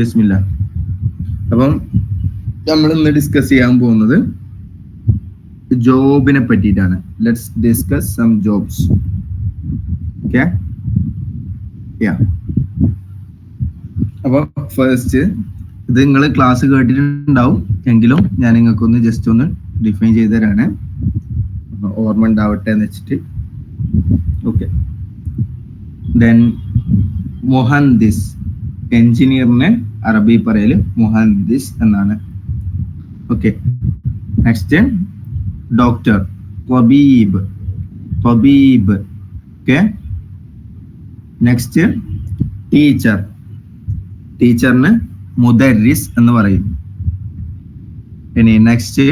ബിസ്മില്ല. അപ്പം നമ്മൾ ഇന്ന് ഡിസ്കസ് ചെയ്യാൻ പോകുന്നത് ജോബിനെ പറ്റിയിട്ടാണ്. Let's discuss some jobs. Okay, ya. അപ്പോൾ ഫസ്റ്റ് ഇത് നിങ്ങൾ ക്ലാസ് കേട്ടിട്ടുണ്ടാവും, എങ്കിലും ഞാൻ നിങ്ങൾക്കൊന്ന് ജസ്റ്റ് ഒന്ന് ഡിഫൈൻ ചെയ്ത് തരാണ്, ഓർമ്മ ഉണ്ടാവട്ടെ എന്ന് വെച്ചിട്ട്. ഓക്കെ, ദെൻ മുഹന്ദിസ്, എഞ്ചിനീയറിനെ അറബി പറയല് മുഹന്ദിസ് എന്നാണ്. ഓക്കെ, നെക്സ്റ്റ് ഡോക്ടർ, ത്വബീബ്, ത്വബീബ്. ഓക്കെ, നെക്സ്റ്റ് ടീച്ചർ, ടീച്ചറിന് മുദരിസ് എന്ന് പറയും. ഇനി നെക്സ്റ്റ്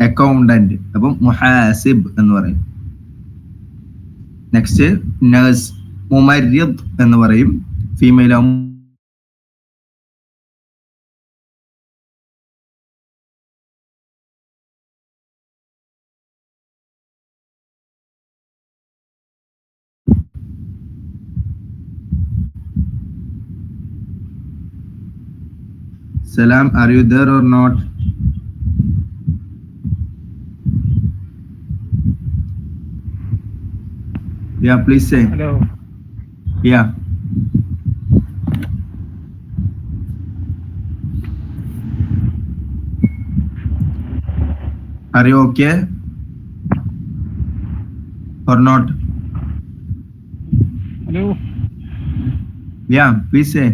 അക്കൗണ്ടന്റ്, അപ്പം മുഹാസിബ് എന്ന് പറയും. നെക്സ്റ്റ് നഴ്സ്, മുമരിദ് എന്ന് പറയും. ഫീമെയിൽ ആവും. Salam, are you there or not? Yeah, please say. Hello. Yeah. Are you okay or not? Hello. Yeah, please say.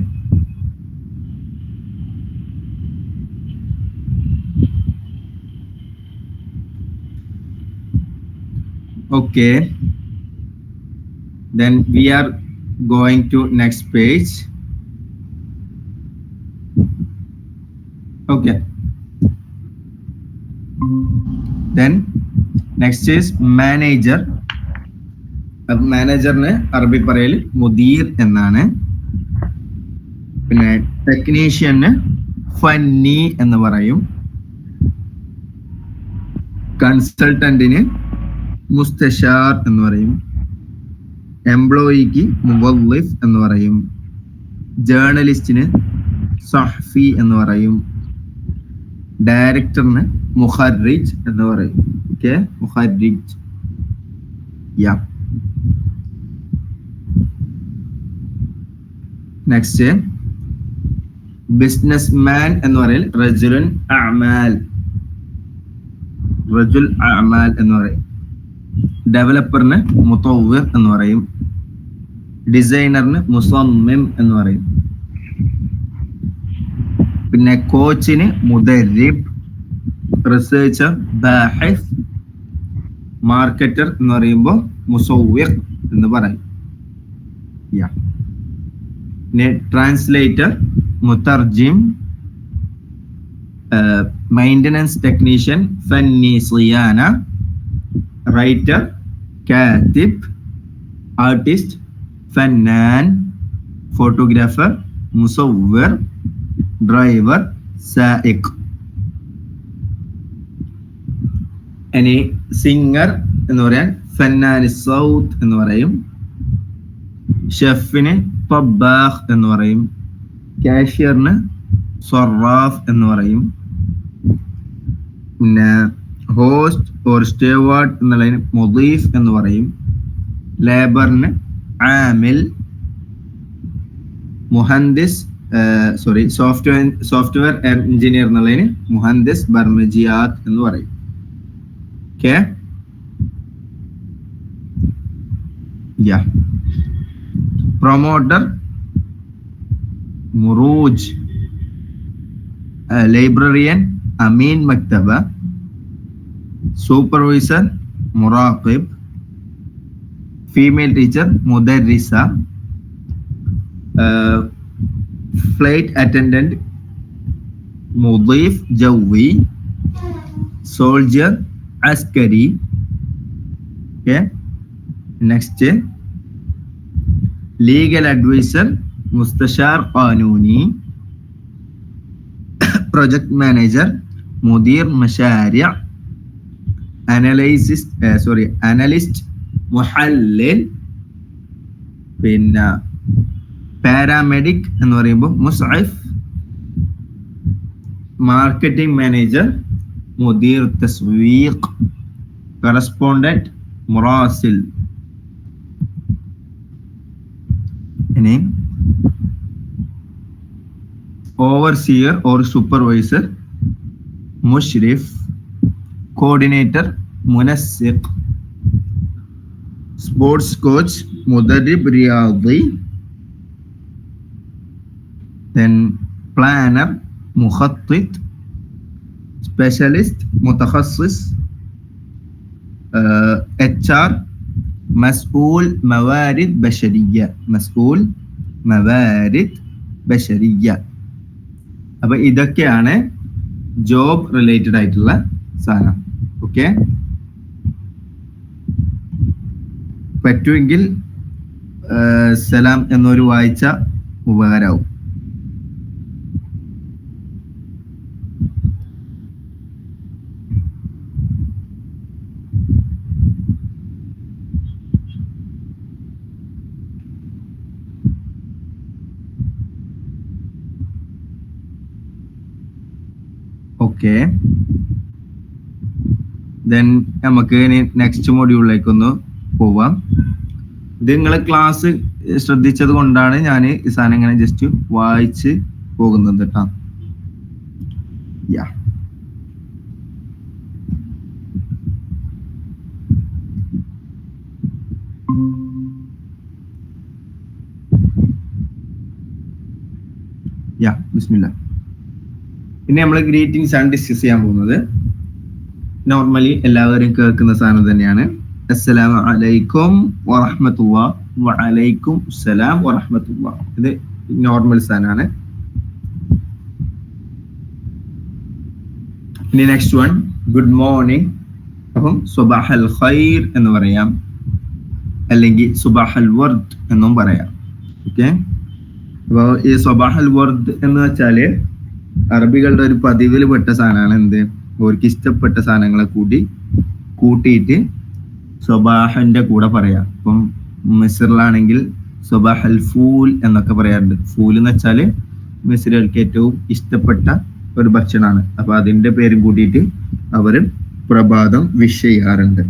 Okay, then we are going to next page. Okay, then next is manager. മാനേജറിന് അറബി പറയൽ മുദീർ എന്നാണ്. പിന്നെ ടെക്നീഷ്യന് ഫന്നി എന്ന് പറയും. കൺസൾട്ടന്റിന് മുസ്തഷാർ എന്ന് പറയും. എംപ്ലോയിക്ക് മുവല്ലിഫ് എന്ന് പറയും. ജേർണലിസ്റ്റിന് സഹ്ഫി എന്ന് പറയും. ഡയറക്ടറിന് മുഖർരിജ് എന്ന് പറയും. ഓക്കെ, മുഖർരിജ്. യാ. നെക്സ്റ്റ് ബിസിനസ് മാൻ എന്ന് പറയൽ റജുലുൻ അഅമാൽ, റജുൽ അഅമാൽ എന്ന് പറയും. ഡെവലപ്പറിന് മുതവ്വിർ എന്ന് പറയും. ഡിസൈനറിന് മുസമ്മിം എന്ന് പറയും. പിന്നെ കോച്ചിന് മുദരിബ്, റിസർച്ചർ ബാഹിസ്, മാർക്കറ്റർ എന്ന് പറയുമ്പോൾ മുസവ്വിഖ് എന്ന് പറയും. യാ. പിന്നെ ട്രാൻസ്ലേറ്റർ മുതർജിം, മെയിൻ്റനൻസ് ടെക്നീഷ്യൻ ഫന്നി സിയാന, റൈറ്റർ കാത്തിബ്, ആർട്ടിസ്റ്റ് ഫന്നാൻ, ഫോട്ടോഗ്രാഫർ മുസവ്വിർ, ഡ്രൈവർ സായിഖ്. ഇനി സിംഗർ എന്ന് പറയാൻ ഫന്നാനി സൗത്ത് എന്ന് പറയും. ഷെഫിന് തബ്ബാഖ് എന്ന് പറയും. കാഷ്യറിന് സറാഫ് എന്ന് പറയും. പിന്നെ ഹോസ്റ്റ് ഓർ സ്റ്റേവാർഡ് എന്നുള്ളതിന് മുദീഫ് എന്ന് പറയും. ലേബറിന് ആമിൽ. മുഹന്ദിസ് സോഫ്റ്റ്വെയർ എഞ്ചിനീയർ എന്നുള്ളതിന് മുഹന്ദിസ് ബർമജിയാത്ത് എന്ന് പറയും. Okay, ya. പ്രൊമോട്ടർ മുറൂജ്, ലൈബ്രറിയൻ അമീൻ മക്തബ, സൂപ്പർവൈസർ മുറാഖിബ്, ഫീമെയിൽ ടീച്ചർ മുദരിസ, ഫ്ലൈറ്റ് അറ്റൻഡന്റ് മുദീഫ് ജവ്വി, സോൾജർ അസ്കരി. ഓക്കെ, നെക്സ്റ്റ് ലീഗൽ അഡ്വൈസർ മുസ്തഷാർ ഖാനൂനി, പ്രൊജക്ട് മാനേജർ മുദീർ മശാരിഅ, അനലിസ്റ്റ് മുഹല്ലിൽ. പിന്നെ പാരാമെഡിക് എന്ന് പറയുമ്പോൾ മുസ്അഫ് മാർക്കറ്റിംഗ് മാനേജർ, മുദീർ തസ്വീഖ്, കറസ്പോണ്ടന്റ് മുറാസിൽ. ഇനി ഓവർസിയർ ഓർ സൂപ്പർവൈസർ, മുഷ്രിഫ്, കോർഡിനേറ്റർ മുനസ്സിഖ്, സ്പോർട്സ് കോച്ച് മുദരിബ് റിയാദി, then planner مخطط, specialist متخصص, HR مسؤول موارد بشرية, مسؤول موارد بشرية. അപ്പൊ ഇതൊക്കെയാണ് ജോബ് റിലേറ്റഡ് ആയിട്ടുള്ള സാധനം. ഓക്കെ, പറ്റുമെങ്കിൽ സലാം എന്നൊരു വായിച്ച ഉപകാരമാവും. ഓക്കെ, ദെൻ നമുക്ക് ഇനി നെക്സ്റ്റ് മൊഡ്യൂളിലേക്ക് ഒന്ന് പോവാം. ഇത് നിങ്ങളെ ക്ലാസ് ശ്രദ്ധിച്ചത് കൊണ്ടാണ് ഞാൻ ഈ സാധനം ഇങ്ങനെ ജസ്റ്റ് വായിച്ച് പോകുന്നത് കേട്ടോ. ബിസ്മില്ലാ. ഇനി നമ്മൾ ഗ്രീറ്റിംഗ്സ് ആണ് ഡിസ്കസ് ചെയ്യാൻ പോകുന്നത്. നോർമലി എല്ലാവരും കേൾക്കുന്ന സാധനം തന്നെയാണ്. അസ്സലാമു അലൈക്കും വറഹ്മത്തുള്ളാഹി വഅലൈക്കും അസ്സലാം വറഹ്മത്തുള്ളാഹി. ഇത് നോർമൽ സാധനമാണ്. ഇനി നെക്സ്റ്റ് വൺ, ഗുഡ് മോർണിംഗ്. അപ്പം സുബാഹൽ ഖൈർ എന്ന് പറയാം, അല്ലെങ്കിൽ സുബാഹൽ വർദ് എന്നും പറയാം. ഓക്കെ, അപ്പോൾ ഈ സുബാഹൽ വർദ് എന്ന് വെച്ചാൽ അറബികളുടെ ഒരു പതിവിൽ പെട്ട സാധനമാണ്. എന്ത്, അവർക്ക് ഇഷ്ടപ്പെട്ട സാധനങ്ങളെ കൂട്ടിയിട്ട് സ്വബാഹന്റെ കൂടെ പറയാം. ഇപ്പം മിസ്റിലാണെങ്കിൽ സ്വബാഹൽ ഫൂൽ എന്നൊക്കെ പറയാറുണ്ട്. ഫൂൽ എന്ന് വെച്ചാൽ മിസ്രികൾക്ക് ഏറ്റവും ഇഷ്ടപ്പെട്ട ഒരു ഭക്ഷണമാണ്. അപ്പൊ അതിന്റെ പേരും കൂട്ടിയിട്ട് അവർ പ്രഭാതം വിഷ് ചെയ്യാറുണ്ട്.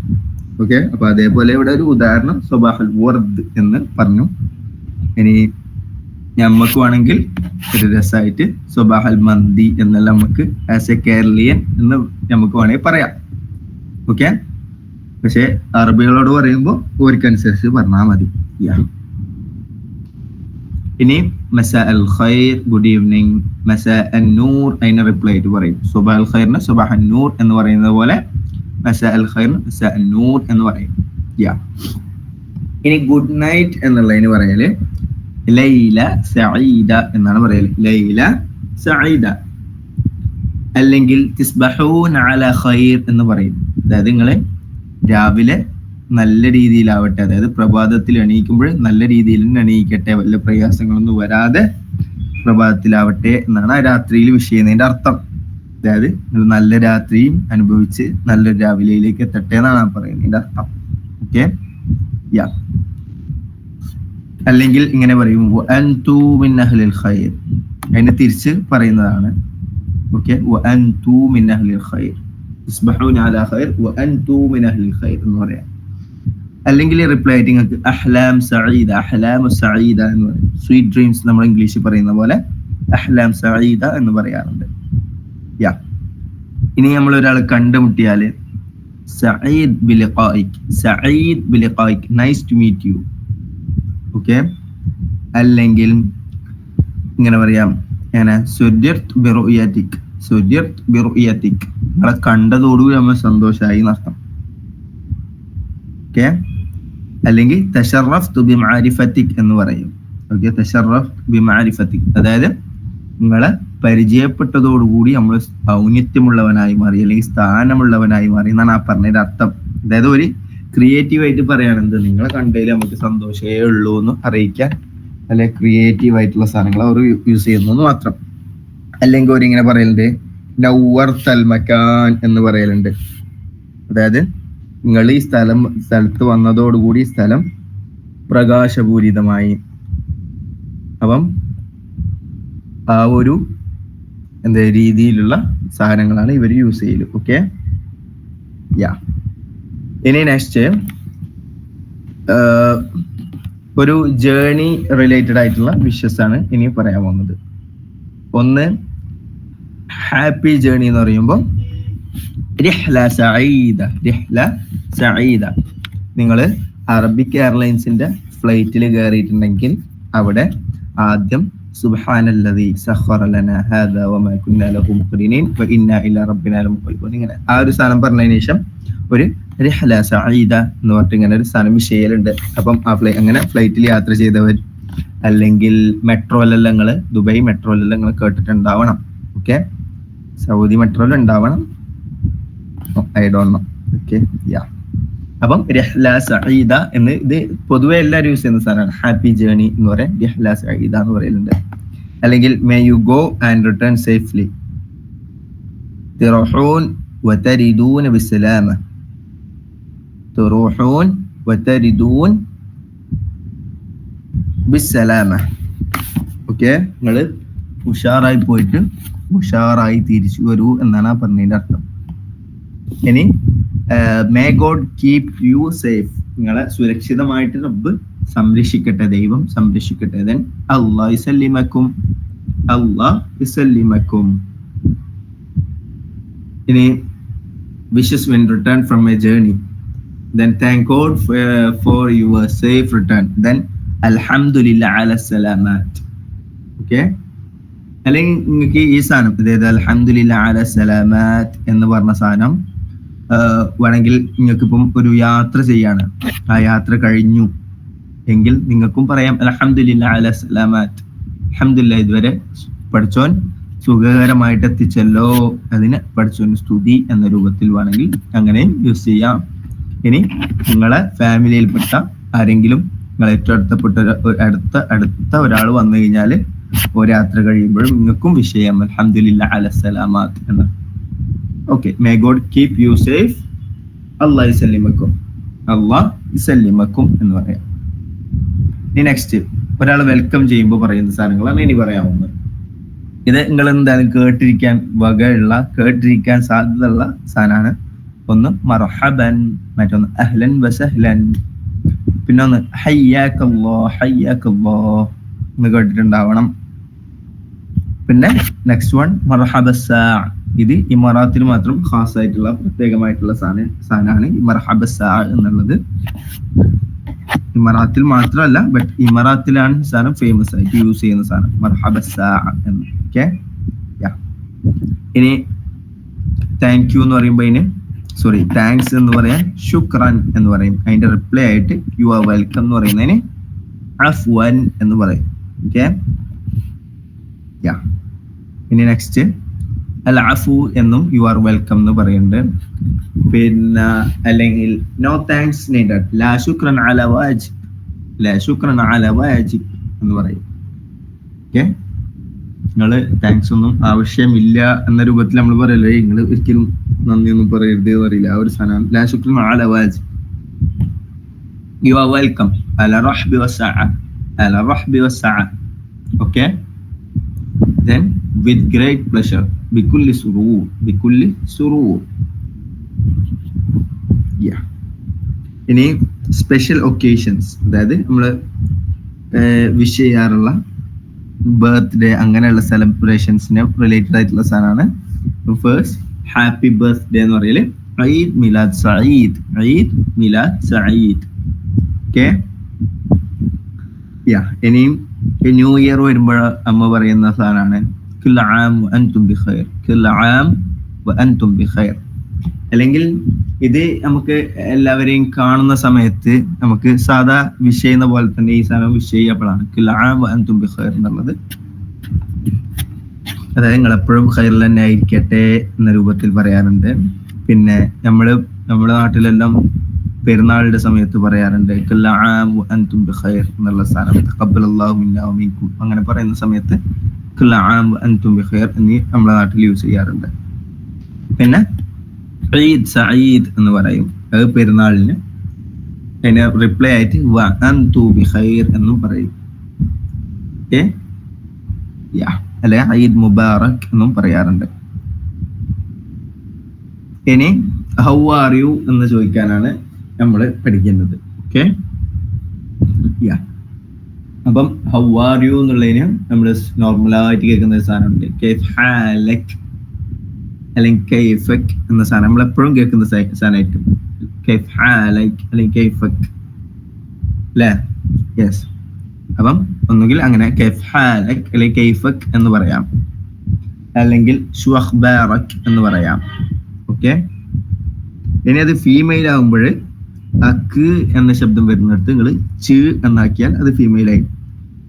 ഓക്കെ, അപ്പൊ അതേപോലെ ഇവിടെ ഒരു ഉദാഹരണം സ്വബാഹൽ വർദ് എന്ന് പറഞ്ഞു. ഇനി നമുക്ക് വേണമെങ്കിൽ ഒരു രസമായിട്ട് സ്വബാഹൽ മന്തി എന്നെല്ലാം നമുക്ക് ആസ് എ കേരളീയൻ എന്ന് നമുക്ക് വേണമെങ്കിൽ പറയാം. ഓക്കെ, പക്ഷെ അറബികളോട് പറയുമ്പോൾ ഓർക്കനുസരിച്ച് പറഞ്ഞാൽ മതി. ഇനി മസാ അൽ ഖൈർ, ഗുഡ് ഈവനിങ്. മസാ അൻ നൂർ, അതിന് റിപ്ലൈ ആയിട്ട് പറയും. സുബാഹ് അൽ ഖൈറിന് സുബാഹ് അൻ നൂർ എന്ന് പറയുന്നത് പോലെ മസാ അൽ ഖൈറിന് മസാ അൻ നൂർ എന്ന് പറയും. ഇനി ഗുഡ് നൈറ്റ് എന്നുള്ളതിന് പറയല് ലൈല സഈദ എന്നാണ് പറയല്. ലൈല സഈദ. അല്ലെങ്കിൽ തിസ്ബഹൂൻ അലാ ഖൈർ എന്ന് പറയും. അതായത് നിങ്ങൾ രാവിലെ നല്ല രീതിയിലാവട്ടെ, അതായത് പ്രഭാതത്തിൽ എണീക്കുമ്പോൾ നല്ല രീതിയിൽ എണീക്കട്ടെ, വല്ല പ്രയാസങ്ങളൊന്നും വരാതെ പ്രഭാതത്തിലാവട്ടെ എന്നാണ് ആ രാത്രിയിൽ വിഷ് ചെയ്യുന്നതിന്റെ അർത്ഥം. അതായത് നിങ്ങൾ നല്ല രാത്രിയും അനുഭവിച്ച് നല്ലൊരു രാവിലെയിലേക്ക് എത്തട്ടെ എന്നാണ് പറയുന്നതിന്റെ അർത്ഥം. ഓക്കെ, അല്ലെങ്കിൽ ഇങ്ങനെ പറയും വഅൻതു മിൻ അഹ്ലിൽ ഖൈർ, അതിനെ തിരിച്ച് പറയുന്നതാണ്. ഓക്കെ, വഅൻതു മിൻ അഹ്ലിൽ ഖൈർ, ഇസ്ബഹൂന അലാ ഖൈർ വഅൻതു മിൻ അഹ്ലിൽ ഖൈർ എന്ന് പറയാം. അല്ലെങ്കിൽ റിപ്ലൈ ആയിട്ട് നിങ്ങൾക്ക് അഹ്ലാം സഈദ, അഹ്ലാം സഈദ എന്ന് പറയും. സ്വീറ്റ് ഡ്രീംസ് നമ്മൾ ഇംഗ്ലീഷിൽ പറയുന്ന പോലെ അഹ്ലാം സഈദ എന്ന് പറയാറുണ്ട്. ഇനി നമ്മൾ ഒരാൾ കണ്ടുമുട്ടിയാൽ സഈദ് ബിലിഖായിക്, സഈദ് ബിലിഖായിക്, nice to meet you. Okay, അല്ലെങ്കിൽ ഇങ്ങനെ പറയാം, സുര്യത് ബിറുയതിക്, സുര്യത് ബിറുയതിക്, നിങ്ങളെ കണ്ടതോടുകൂടി നമ്മൾ സന്തോഷമായി എന്നർത്ഥം. ഓക്കെ, അല്ലെങ്കിൽ തശറഫ്തു ബിമഅരിഫതിക് എന്ന് പറയും. ഓക്കെ, തശറഫ് ബിമഅരിഫതിക്, അതായത് നിങ്ങളെ പരിചയപ്പെട്ടതോടുകൂടി നമ്മൾ ഔന്നിത്യമുള്ളവനായി മാറി, അല്ലെങ്കിൽ സ്ഥാനമുള്ളവനായി മാറി എന്നാണ് ആ പറഞ്ഞതിന്റെ അർത്ഥം. അതായത് ഒരു ക്രിയേറ്റീവ് ആയിട്ട് പറയുകയാണെന്ത്, നിങ്ങളെ കണ്ടതിൽ നമുക്ക് സന്തോഷമേ ഉള്ളൂ എന്ന് അറിയിക്കാൻ, അല്ലെ ക്രിയേറ്റീവ് ആയിട്ടുള്ള സാധനങ്ങൾ അവർ യൂസ് ചെയ്യുന്നു മാത്രം. അല്ലെങ്കിൽ അവരിങ്ങനെ പറയലുണ്ട് നൗവർതൽ മകാൻ എന്ന് പറയലുണ്ട്. അതായത് നിങ്ങൾ ഈ സ്ഥലത്ത് വന്നതോടുകൂടി സ്ഥലം പ്രകാശപൂരിതമായി. അപ്പം ആ ഒരു എന്താ രീതിയിലുള്ള സാധനങ്ങളാണ് ഇവർ യൂസ് ചെയ്യല്. ഓക്കെ, ഇനി നെക്സ്റ്റ് ഒരു ജേർണി റിലേറ്റഡ് ആയിട്ടുള്ള വിഷസ് ആണ് ഇനി പറയാൻ പോകുന്നത്. ഒന്ന് ഹാപ്പി ജേർണി എന്ന് പറയുമ്പോൾ റിഹ്ല സഈദ. റിഹ്ല സഈദ. നിങ്ങൾ അറബിക് എയർലൈൻസിന്റെ ഫ്ലൈറ്റിൽ കയറിയിട്ടുണ്ടെങ്കിൽ അവിടെ ആദ്യം സുബ്ഹാനല്ലദീ സഖറ ലനാ ഹാദാ വമാ കുന്നാ ലഹു മുഖ്രിനീൻ വഇന്നാ ഇലാ റബ്ബിനാ ലമുൻഖലിബൂൻ. ഇങ്ങനെ ആ ഒരു സാധനം പറഞ്ഞതിന് ശേഷം ഒരു റിഹ്ല സഈദ എന്ന് പറഞ്ഞിട്ട് ഇങ്ങനെ ഒരു സാധനം വിഷയലുണ്ട്. അപ്പം ആ അങ്ങനെ ഫ്ലൈറ്റിൽ യാത്ര ചെയ്തവർ അല്ലെങ്കിൽ മെട്രോയിലെല്ലാം നിങ്ങൾ ദുബായ് മെട്രോയിലെല്ലാം നിങ്ങൾ കേട്ടിട്ടുണ്ടാവണം. ഓക്കെ, സൗദി മെട്രോയിൽ ഉണ്ടാവണം, ഐ ഡോണ്ട് നോ. ഓക്കെ, അപ്പം റിഹ്ല സഈദ എന്ന് ഇത് പൊതുവെ എല്ലാവരും യൂസ് ചെയ്യുന്ന സാധനമാണ്. ഹാപ്പി ജേർണി എന്ന് പറയാൻ റിഹ്ല സഈദ എന്ന് പറയലുണ്ട്. അല്ലെങ്കിൽ may you go and return safely. തിറൂൻ വതരിദൂൻ ബിസ്സലാമ. തുറൂഹൂൻ വതരിദൂൻ ബിസ്സലാമ. ഓക്കെ, നിങ്ങൾ ഉഷാറായി പോയിട്ട് ഉഷാറായി തിരിച്ചു വരൂ എന്നാണ് ആ പറഞ്ഞതിന്റെ അർത്ഥം. ഇനി may God keep you safe. നിങ്ങളെ സുരക്ഷിതമായിട്ട് റബ്ബ് സംരക്ഷിക്കട്ടെ, ദൈവം സംരക്ഷിക്കട്ടെ. ദെൻ അല്ലാഹ് യുസല്ലിമക്കും. അല്ലാഹ് യുസല്ലിമക്കും. ഇനി wishes when return from A journey. Then thank God for your safe return. Then alhamdulillah ala salamat. Okay, അല്ലെങ്കിൽ നിങ്ങൾക്ക് ഈ സാധനം അതായത് അൽഹംദുലില്ലാ അലാ സലാമാത്ത് എന്ന് പറഞ്ഞ സാധനം വേണമെങ്കിൽ നിങ്ങൾക്ക് ഇപ്പം ഒരു യാത്ര ചെയ്യാണ്, ആ യാത്ര കഴിഞ്ഞു എങ്കിൽ നിങ്ങൾക്കും പറയാം അൽഹംദുലില്ലാ അലാ സലാമാത്ത്. അൽഹംദുലില്ലാ ഇതുവരെ പഠിച്ചോൻ സുഖകരമായിട്ട് എത്തിച്ചല്ലോ, അതിന് പഠിച്ചോൻ സ്തുതി എന്ന രൂപത്തിൽ വേണമെങ്കിൽ അങ്ങനെയും യൂസ് ചെയ്യാം. ഇനി നിങ്ങളെ ഫാമിലിയിൽപ്പെട്ട ആരെങ്കിലും നിങ്ങൾ ഏറ്റവും അടുത്ത ഒരാൾ വന്നു കഴിഞ്ഞാൽ ഒരു യാത്ര കഴിയുമ്പോഴും നിങ്ങൾക്കും വിഷയം അൽഹംദുലില്ലാ അലാ സലാമാത്ത് എന്ന്. Okay, may God keep you safe. അല്ലാഹ് യുസല്ലിമക്കും. അല്ലാഹ് യുസല്ലിമക്കും എന്ന് പറയാം. ഇനി നെക്സ്റ്റ് ഒരാൾ വെൽക്കം ചെയ്യുമ്പോൾ പറയുന്ന സാധനങ്ങളാണ് ഇനി പറയാവുന്നത്. ഇത് നിങ്ങൾ എന്തായാലും കേട്ടിരിക്കാൻ സാധ്യതയുള്ള സാധനമാണ്. ഒന്ന് മർഹബൻ, മറ്റൊന്ന് അഹ്ലൻ വസഹ്ലൻ, പിന്നെ ഒന്ന് ഹയ്യാക്കല്ലാഹ് എന്ന് കേട്ടിട്ടുണ്ടാവണം. പിന്നെ നെക്സ്റ്റ് വൺ മർഹബസ്സാ. ഇത് ഇമറാത്തിൽ മാത്രം ഖാസ് ആയിട്ടുള്ള പ്രത്യേകമായിട്ടുള്ള സാധനമാണ് ഈ മർഹബസ്സാ എന്നുള്ളത്. ഇമറാത്തിൽ മാത്രമല്ല, ബട്ട് ഇമറാത്തിലാണ് സാധനം ഫേമസ് ആയിട്ട് യൂസ് ചെയ്യുന്ന സാധനം മർഹബസ്സാ എന്ന്. ഓക്കെ, ഇനി താങ്ക് യു എന്ന് പറയുമ്പോൾ താങ്ക്സ് എന്ന് പറയാൻ ശുക്രൻ എന്ന് പറയും. അതിന്റെ റിപ്ലൈ ആയിട്ട് യു ആർ വെൽക്കം എന്ന് പറയുന്നതിന് അഫ്വൻ എന്ന് പറയും. ഓക്കെ, ഇനി നെക്സ്റ്റ് അൽ അഫു എന്നും യു ആർ വെൽക്കം എന്ന് പറയുന്നുണ്ട്. പിന്നെ അല്ലെങ്കിൽ നോ താങ്ക്സ് നീഡഡ്, ലാ ശുക്രൻ അലാ വാജിബ്, ലാ ശുക്രൻ അലാ വാജിബ് എന്ന് പറയും. ഓക്കെ, നിങ്ങൾ താങ്ക്സ് ഒന്നും ആവശ്യമില്ല എന്ന രൂപത്തിൽ നമ്മൾ പറയല്ലേ, നിങ്ങൾ ഒരിക്കലും നന്ദി ഒന്നും പറയരുത് പറയില്ല. ആ ഒരു സാധനം ലാ ശുക്രൻ അലാ വാജിബ്. യു ആർ വെൽക്കം അലാ റഹ്ബി വസ്സഅ, അലാ റഹ്ബി വസ്സഅ. Okay, then with great pleasure, bikulli surur, bikulli surur. ഇനി സ്പെഷ്യൽ ഒക്കേഷൻസ്, അതായത് നമ്മൾ വിഷ് ചെയ്യാറുള്ള ബർത്ത്ഡേ അങ്ങനെയുള്ള സെലിബ്രേഷൻസിന് റിലേറ്റഡ് ആയിട്ടുള്ള സാധനമാണ്. ഫസ്റ്റ് ഹാപ്പി ബർത്ത്ഡേ എന്ന് പറയല് ഈദ് മിലാദ് സഈദ്, ഈദ് മിലാദ് സഈദ്. ഓക്കെ, ഇനിയും ന്യൂ ഇയർ വരുമ്പോൾ അമ്മ പറയുന്ന സാധനമാണ് കുല്ല ആം വഅൻതും ബിഖൈർ, കുല്ല ആം വഅൻതും ബിഖൈർ. അല്ലെങ്കിൽ ഇത് നമുക്ക് എല്ലാവരെയും കാണുന്ന സമയത്ത് നമുക്ക് സാധാ വിഷ് ചെയ്യുന്ന പോലെ തന്നെ ഈ സാധനം വിഷ് ചെയ്യപ്പോഴാണ് കുല്ല ആം വഅൻതും ബിഖൈർ എന്നുള്ളത്. അതായത് നിങ്ങൾ എപ്പോഴും ഖൈറിൽ തന്നെ ആയിരിക്കട്ടെ എന്ന രൂപത്തിൽ പറയാറുണ്ട്. പിന്നെ നമ്മുടെ നാട്ടിലെല്ലാം പെരുന്നാളിന്റെ സമയത്ത് പറയാറുണ്ട് കുല്ല ആം വഅൻതും ബിഖൈർ എന്നുള്ള സാധനം, തഖബ്ബലല്ലാഹു മിന്നാ വമിൻകും അങ്ങനെ പറയുന്ന സമയത്ത് കുല്ല ആം വഅൻതും ബിഖൈർ എന്ന് നമ്മുടെ നാട്ടിൽ യൂസ് ചെയ്യാറുണ്ട്. പിന്നെ ഈദ് സഈദ് എന്ന് പറയും, അത് പെരുന്നാളിന്. അതിന് റിപ്ലൈ ആയിട്ട് വഅൻതു ബിഖൈർ എന്നും പറയും. ഓക്കെ, അല്ലെ ഈദ് മുബാറക് എന്നും പറയാറുണ്ട്. ഇനി ഹൗ ആർ യു എന്ന് ചോദിക്കാനാണ് നമ്മൾ പഠിക്കുന്നത്. ഓക്കെ, അപ്പം ഹൗ ആർ യു എന്നുള്ളതിന് നമ്മൾ നോർമലായിട്ട് കേൾക്കുന്ന ഒരു സാധനമുണ്ട്, കൈഫ് ഹാലക് അല്ലെങ്കിൽ കൈഫക് എന്ന സാധനം നമ്മൾ എപ്പോഴും കേൾക്കുന്ന സാധനമായിരിക്കും. കൈഫ് ഹാലക് അല്ലെങ്കിൽ കൈഫക് അല്ലേ? യെസ്. അപ്പം ഒന്നുകിൽ അങ്ങനെ കൈഫ് ഹാലക് അല്ലെങ്കിൽ കൈഫക് എന്ന് പറയാം, അല്ലെങ്കിൽ ഷു അഖ്ബാറക് എന്ന് പറയാം. ഓക്കെ, ഇനി അത് ഫീമെയിൽ ആകുമ്പോൾ അക്ക് എന്ന ശബ്ദം വരുന്നിടത്ത് നിങ്ങൾ ച് എന്നാക്കിയാൽ അത് ഫീമെയിൽ ആയി.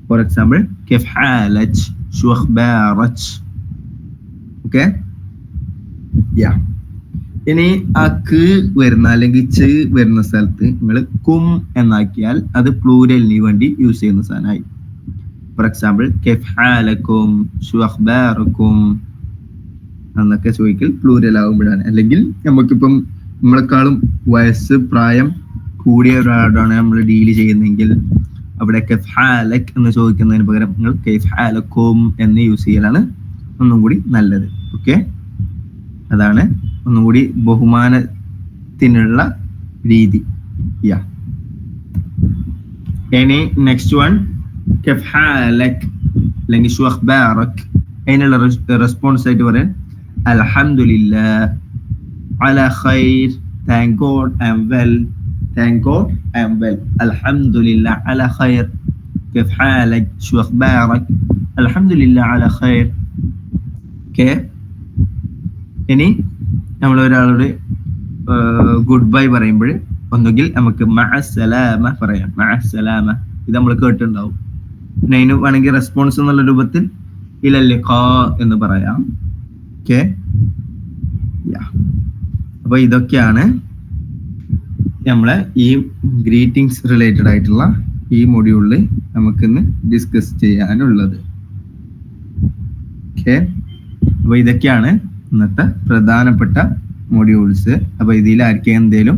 ഫോർ എക്സാമ്പിൾ കൈഫ് ഹാലക്, ഷു അഖ്ബാറക്. ഓക്കെ, ഇനി അക്ക് വരുന്ന അല്ലെങ്കിൽ ച് വരുന്ന സ്ഥലത്ത് നിങ്ങൾ കും എന്നാക്കിയാൽ അത് പ്ലൂരലിന് വേണ്ടി യൂസ് ചെയ്യുന്ന സാധനമായി. ഫോർ എക്സാമ്പിൾ കൈഫ് ഹാലക്കും, ഷു അഖ്ബാറക്കും എന്നൊക്കെ ചോദിക്കൽ പ്ലൂരൽ ആകുമ്പോഴാണ്. അല്ലെങ്കിൽ നമുക്കിപ്പം നമ്മളെക്കാളും വയസ്സ് പ്രായം കൂടിയ ഒരാളാണ് നമ്മൾ ഡീൽ ചെയ്യുന്നതെങ്കിൽ അവിടെ കൈഫ് ഹാലക് എന്ന് ചോദിക്കുന്നതിന് പകരം നിങ്ങൾ കൈഫ് ഹാലക്കും എന്ന് യൂസ് ചെയ്യലാണ് ഒന്നും കൂടി നല്ലത്. ഓക്കെ, അതാണ് ഒന്നും കൂടി ബഹുമാനത്തിനുള്ള രീതി. ഇനി നെക്സ്റ്റ് വൺ കൈഫ് ഹാലക് അല്ലെങ്കിൽ ഷു അഖ്ബാറക്. അതിനുള്ള റെസ്പോൺസ് ആയിട്ട് പറയാൻ അൽഹംദുലില്ലാഹ്, അലാ ഖൈർ, thank God I am well, thank God I am well, അൽഹംദുലില്ലാഹ് അലാ ഖൈർ. കൈഫ് ഹാലക്, ഷു അഖ്ബാറക്, അൽഹംദുലില്ലാഹ് അലാ ഖൈർ. ഓക്കെ, ഇനി നമ്മൾ ഒരാളോട് ഗുഡ് ബൈ പറയുമ്പോൾ ഒന്നുകിൽ നമുക്ക് മഅസ്സലാമ പറയാം, മഅസ്സലാമ. ഇത് നമ്മൾ കേട്ടിട്ടുണ്ടാവും. പിന്നെ അതിന് വേണമെങ്കിൽ റെസ്പോൺസ് എന്നുള്ള രൂപത്തിൽ ഇലൽ ലിഖാ എന്ന് പറയാം. ഓക്കെ, അപ്പൊ ഇതൊക്കെയാണ് നമ്മളെ ഈ ഗ്രീറ്റിംഗ്സ് റിലേറ്റഡ് ആയിട്ടുള്ള ഈ മൊഡ്യൂളിൽ നമുക്കിന്ന് ഡിസ്കസ് ചെയ്യാനുള്ളത്. ഓക്കെ, അപ്പൊ ഇതൊക്കെയാണ് ഇന്നത്തെ പ്രധാനപ്പെട്ട മൊഡ്യൂൾസ്. അപ്പൊ ഇതിൽ ആർക്കെങ്കിലും എന്തെങ്കിലും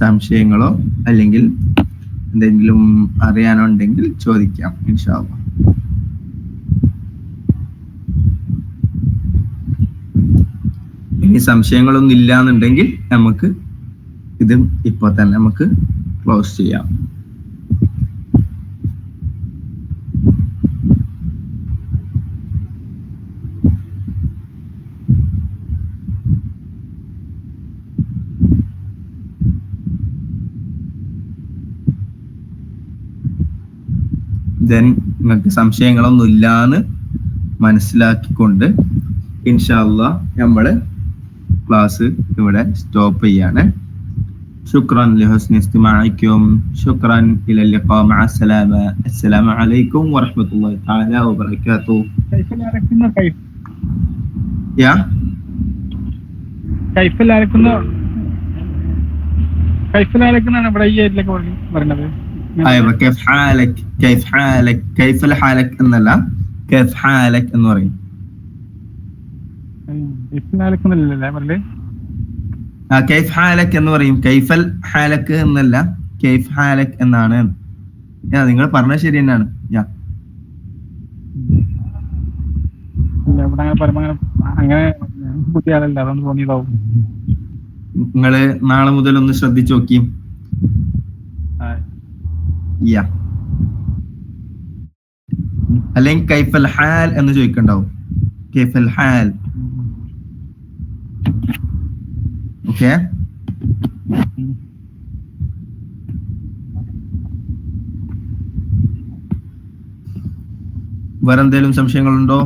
സംശയങ്ങളോ അല്ലെങ്കിൽ എന്തെങ്കിലും അറിയാനോ ഉണ്ടെങ്കിൽ ചോദിക്കാം ഇൻഷാ അല്ലാഹ്. ഇനി സംശയങ്ങളൊന്നും ഇല്ല എന്നുണ്ടെങ്കിൽ നമുക്ക് ഇത് ഇപ്പൊ തന്നെ നമുക്ക് ക്ലോസ് ചെയ്യാം. നിങ്ങൾക്ക് സംശയങ്ങളൊന്നും ഇല്ലാന്ന് മനസ്സിലാക്കിക്കൊണ്ട് ഇൻഷാ അല്ലാഹ് നമ്മള് ക്ലാസ് ഇവിടെ സ്റ്റോപ്പ് ചെയ്യാണ്. ശുക്രാൻ ലിഹുസ്നി ഇസ്തിമാഇക്കും, ശുക്രാൻ ഇലൽ ലിഖാ മഅ അസ്സലാമ. അസ്സലാമു അലൈക്കും വറഹ്മത്തുള്ളാഹി തആല വബറകാതുഹു. യാ കൈഫലാലക്കുന്നാണ് ഇവിടെ ഈ ഏരിയയിലൊക്കെ പറയുന്നത്. അയ്യോ, കൈഫ് ഹാലക്, കൈഫ് ഹാലക്, കൈഫൽ ഹാലക് എന്നല്ല, കൈഫ് ഹാലക് എന്ന് പറയും. കൈഫ് ഹാലക് എന്ന് പറയും, കൈഫൽ ഹാലക് എന്നല്ല, കൈഫ് ഹാലക് എന്നാണ്. നിങ്ങൾ പറഞ്ഞത് ശരി തന്നെയാണ്. നിങ്ങള് നാളെ മുതൽ ഒന്ന് ശ്രദ്ധിച്ചു നോക്കി. അല്ലെങ്കിൽ കൈഫൽ ഹാൽ എന്ന് ചോദിക്കണ്ടാവും, കൈഫൽ ഹാൽ. ഓക്കെ, വേറെ എന്തെങ്കിലും സംശയങ്ങളുണ്ടോ?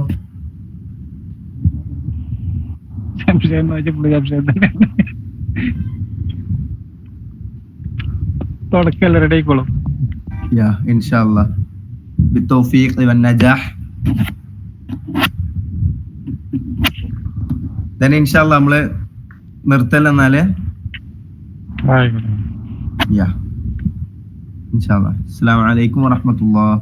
തുടക്കല്ല റെഡി ആയിക്കോളും. ഇൻഷാ അല്ലാഹ് ബിത്തൗഫീഖ് വന്നജാഹ്. then ഇൻഷാ അല്ലാഹ് നമ്മള് നിർത്തലെന്നാല് ഇൻഷാ അല്ലാഹ്. അസ്സലാമു അലൈക്കും വറഹ്മത്തുള്ളാഹി.